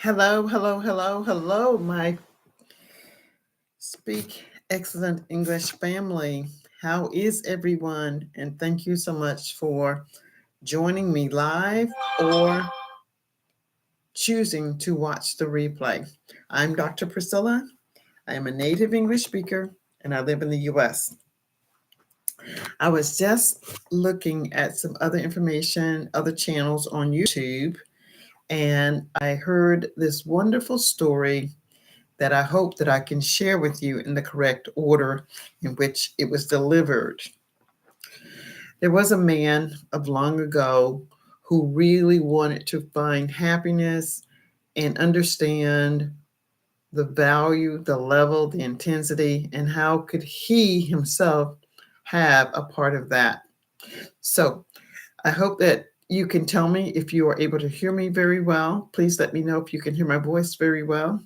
Hello, hello, hello, hello, my Speak Excellent English family. How is everyone? And thank you so much for joining me live or choosing to watch the replay. I'm Dr. Priscilla. I am a native English speaker and I live in the US. I was just looking at some other information, other channels on YouTube, and I heard this wonderful story that I hope that I can share with you in the correct order in which it was delivered. There was a man of long ago who really wanted to find happiness and understand the value, the level, the intensity, and how could he himself have a part of that. So I hope that you can tell me if you are able to hear me very well. Please let me know if you can hear my voice very well.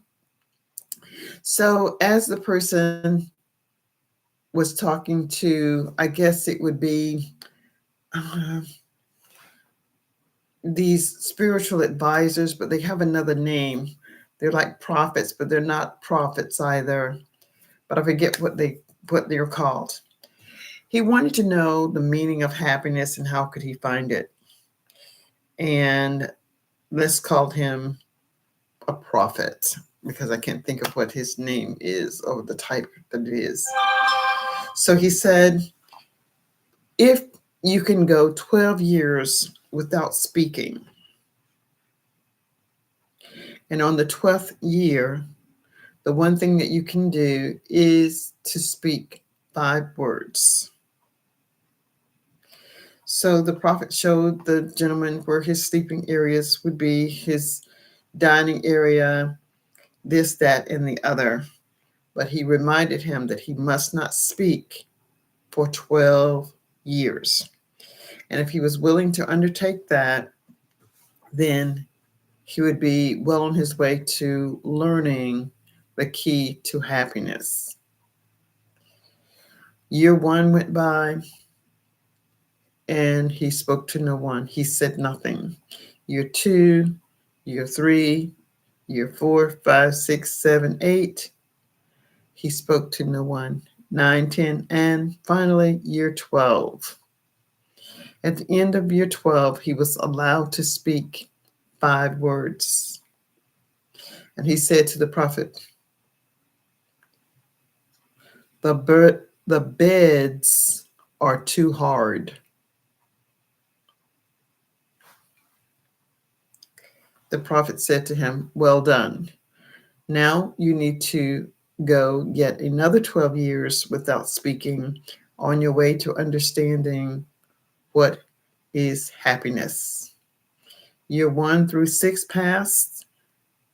So as the person was talking to, I guess it would be uh, these spiritual advisors, but they have another name. They're like prophets, but they're not prophets either. But I forget what they're called. He wanted to know the meaning of happiness and how could he find it. And let's call him a prophet because I can't think of what his name is or the type that it is. So he said, if you can go 12 years without speaking, and on the 12th year, the one thing that you can do is to speak 5 words. So the prophet showed the gentleman where his sleeping areas would be, his dining area, this, that, and the other. But he reminded him that he must not speak for 12 years. And if he was willing to undertake that, then he would be well on his way to learning the key to happiness. Year 1 went by and he spoke to no one. He said nothing. Year 2, year 3, year 4, 5, 6, 7, 8, he spoke to no one. 9, 10, and finally year 12. At the end of year 12, he was allowed to speak 5 words. And he said to the prophet, the beds are too hard. The prophet said to him, well done. Now you need to go yet another 12 years without speaking on your way to understanding what is happiness. Year 1 through 6 passed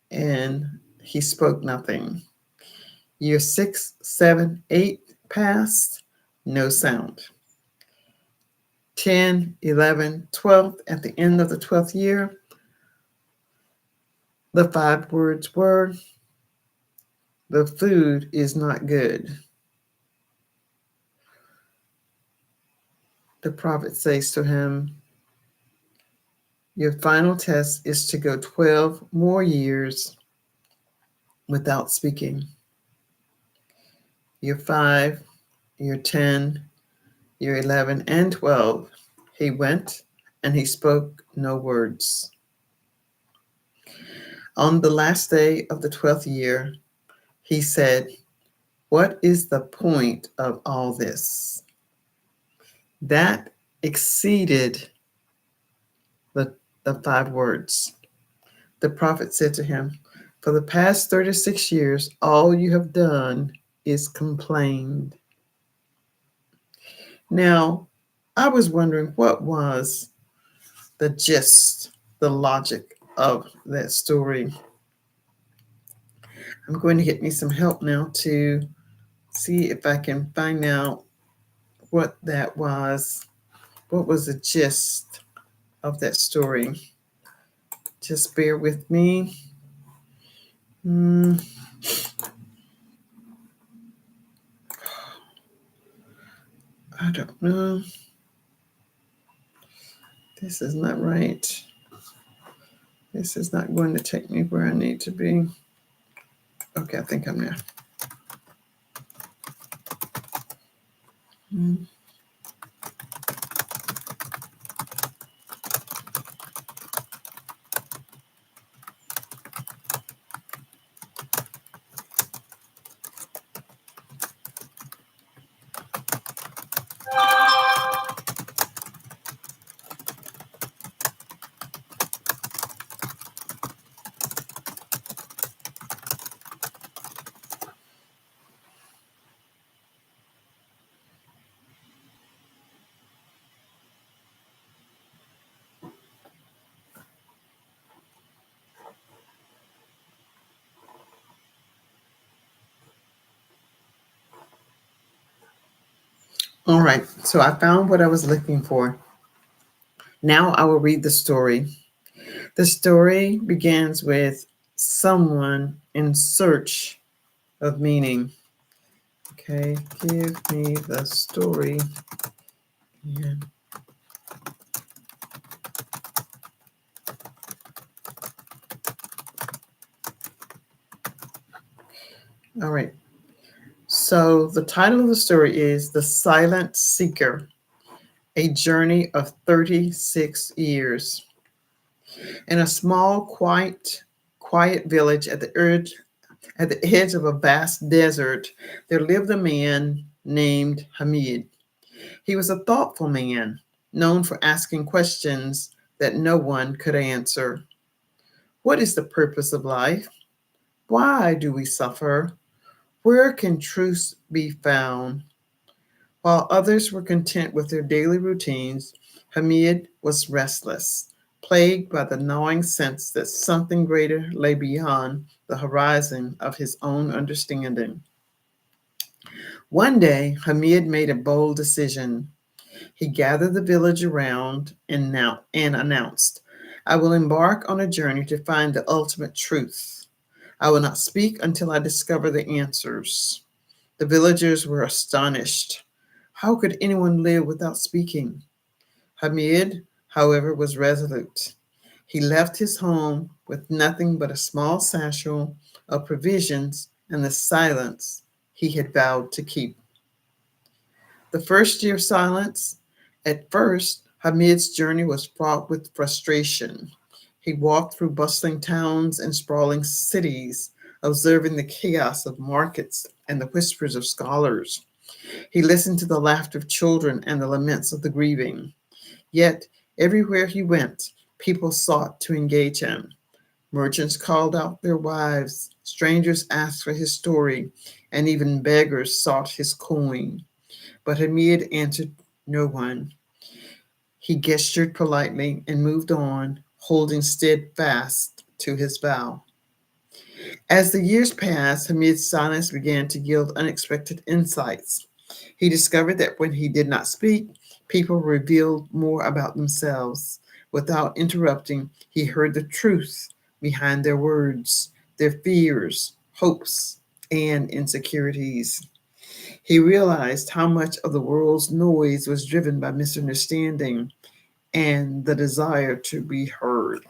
and he spoke nothing. Year 6, 7, 8 passed, no sound. 10, 11, 12, at the end of the 12th year, the 5 words were, the food is not good. The prophet says to him, your final test is to go 12 more years without speaking. Year 5, year 10, year 11, and 12, he went and he spoke no words. On the last day of the 12th year, he said, what is the point of all this? That exceeded the 5 words. The prophet said to him, for the past 36 years, all you have done is complained. Now, I was wondering what was the gist, the logic of that story. I'm going to get me some help now to see if I can find out what that was. What was the gist of that story? Just bear with me. I don't know. This is not right. This is not going to take me where I need to be. Okay, I think I'm there. Mm. All right, so I found what I was looking for. Now I will read the story. The story begins with someone in search of meaning. Okay, give me the story. Yeah. All right. So the title of the story is The Silent Seeker, a journey of 36 years. In a small, quiet village at the edge of a vast desert, there lived a man named Hamid. He was a thoughtful man, known for asking questions that no one could answer. What is the purpose of life? Why do we suffer? Where can truth be found? While others were content with their daily routines, Hamid was restless, plagued by the gnawing sense that something greater lay beyond the horizon of his own understanding. One day, Hamid made a bold decision. He gathered the village around and announced, I will embark on a journey to find the ultimate truth. I will not speak until I discover the answers. The villagers were astonished. How could anyone live without speaking? Hamid, however, was resolute. He left his home with nothing but a small satchel of provisions and the silence he had vowed to keep. The first year of silence, at first, Hamid's journey was fraught with frustration. He walked through bustling towns and sprawling cities, observing the chaos of markets and the whispers of scholars. He listened to the laughter of children and the laments of the grieving. Yet, everywhere he went, people sought to engage him. Merchants called out their wives, strangers asked for his story, and even beggars sought his coin. But Hamid answered no one. He gestured politely and moved on, holding steadfast to his vow. As the years passed, Hamid's silence began to yield unexpected insights. He discovered that when he did not speak, people revealed more about themselves. Without interrupting, he heard the truth behind their words, their fears, hopes, and insecurities. He realized how much of the world's noise was driven by misunderstanding and the desire to be heard.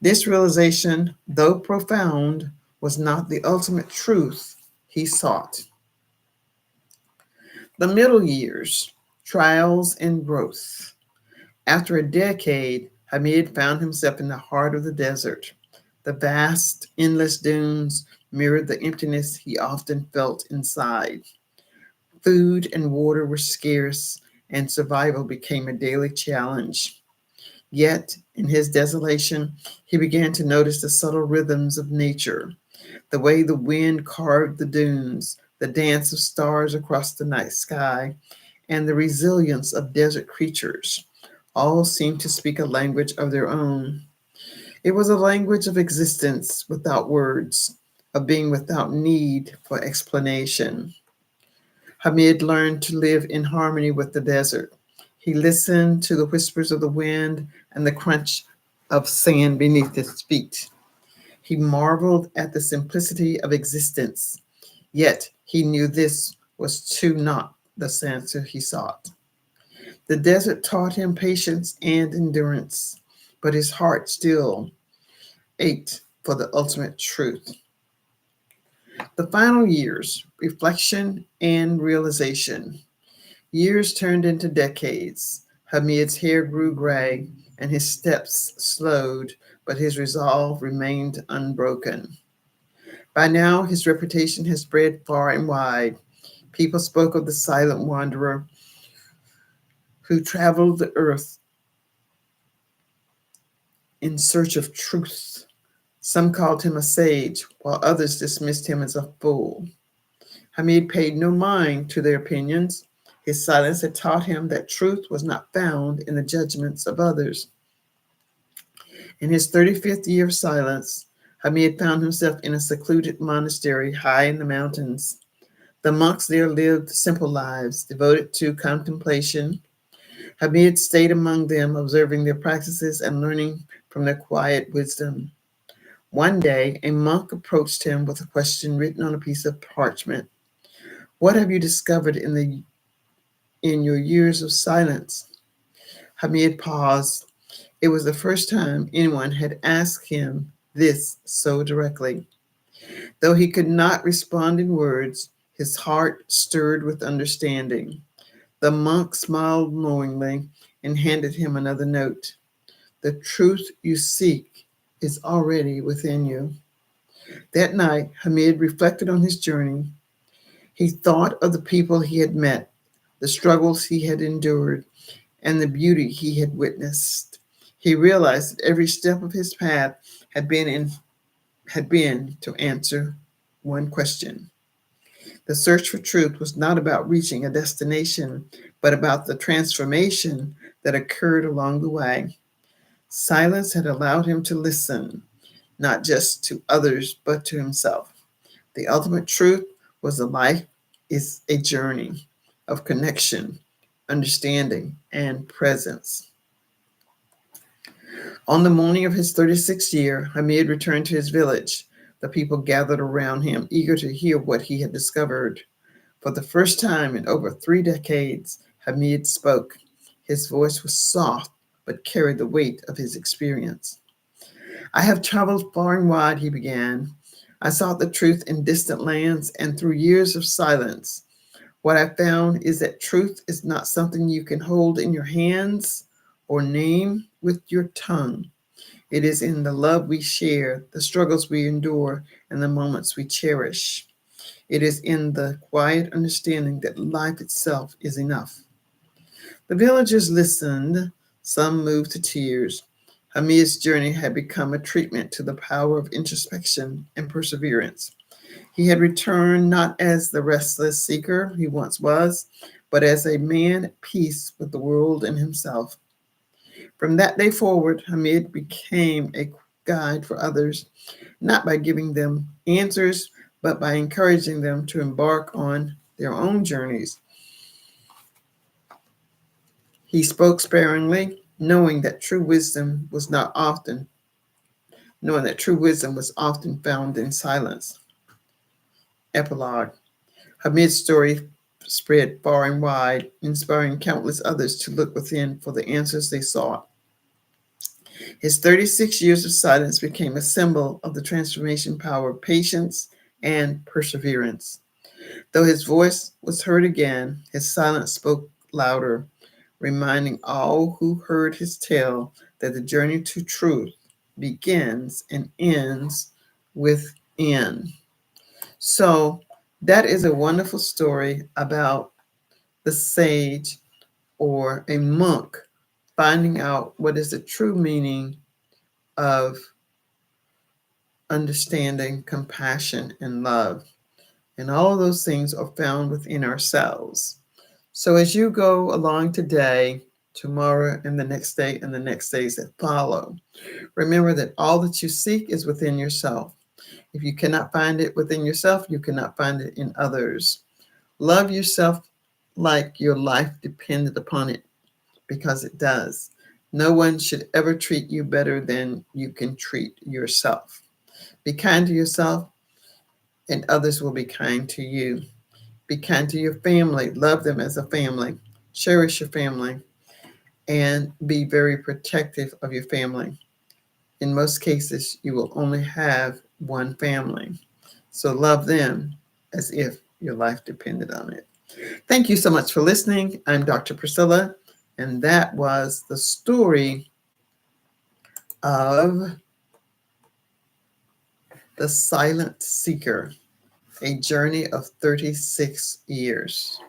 This realization, though profound, was not the ultimate truth he sought. The middle years, trials and growth. After a decade, Hamid found himself in the heart of the desert. The vast, endless dunes mirrored the emptiness he often felt inside. Food and water were scarce, and survival became a daily challenge. Yet, in his desolation, he began to notice the subtle rhythms of nature, the way the wind carved the dunes, the dance of stars across the night sky, and the resilience of desert creatures. All seemed to speak a language of their own. It was a language of existence without words, of being without need for explanation. Hamid learned to live in harmony with the desert. He listened to the whispers of the wind and the crunch of sand beneath his feet. He marveled at the simplicity of existence, yet he knew this was too not the answer he sought. The desert taught him patience and endurance, but his heart still 8 for the ultimate truth. The final years, reflection and realization. Years turned into decades. Hamid's hair grew gray and his steps slowed, but his resolve remained unbroken. By now, his reputation had spread far and wide. People spoke of the silent wanderer who traveled the earth in search of truth. Some called him a sage, while others dismissed him as a fool. Hamid paid no mind to their opinions. His silence had taught him that truth was not found in the judgments of others. In his 35th year of silence, Hamid found himself in a secluded monastery high in the mountains. The monks there lived simple lives, devoted to contemplation. Hamid stayed among them, observing their practices and learning from their quiet wisdom. One day, a monk approached him with a question written on a piece of parchment. What have you discovered in your years of silence? Hamid paused. It was the first time anyone had asked him this so directly. Though he could not respond in words, his heart stirred with understanding. The monk smiled knowingly and handed him another note. The truth you seek is already within you. That night, Hamid reflected on his journey. He thought of the people he had met, the struggles he had endured, and the beauty he had witnessed. He realized that every step of his path had been to answer one question. The search for truth was not about reaching a destination, but about the transformation that occurred along the way. Silence had allowed him to listen, not just to others, but to himself. The ultimate truth was that life is a journey of connection, understanding, and presence. On the morning of his 36th year, Hamid returned to his village. The people gathered around him, eager to hear what he had discovered. For the first time in over 3 decades, Hamid spoke. His voice was soft, but carried the weight of his experience. I have traveled far and wide, he began. I sought the truth in distant lands and through years of silence. What I found is that truth is not something you can hold in your hands or name with your tongue. It is in the love we share, the struggles we endure, and the moments we cherish. It is in the quiet understanding that life itself is enough. The villagers listened, some moved to tears. Hamid's journey had become a treatment to the power of introspection and perseverance. He had returned not as the restless seeker he once was, but as a man at peace with the world and himself. From that day forward, Hamid became a guide for others, not by giving them answers, but by encouraging them to embark on their own journeys. He spoke sparingly, knowing that true wisdom was often found in silence. Epilogue. Hamid's story spread far and wide, inspiring countless others to look within for the answers they sought. His 36 years of silence became a symbol of the transformation power of patience and perseverance. Though his voice was heard again, his silence spoke louder, reminding all who heard his tale that the journey to truth begins and ends within. So that is a wonderful story about the sage or a monk finding out what is the true meaning of understanding, compassion, and love. And all of those things are found within ourselves. So as you go along today, tomorrow, and the next day, and the next days that follow, remember that all that you seek is within yourself. If you cannot find it within yourself, you cannot find it in others. Love yourself like your life depended upon it, because it does. No one should ever treat you better than you can treat yourself. Be kind to yourself, and others will be kind to you. Be kind to your family. Love them as a family. Cherish your family, and be very protective of your family. in most cases, you will only have one family. So love them as if your life depended on it. Thank you so much for listening. I'm Dr. Priscilla, and that was the story of The Silent Seeker, a journey of 36 years.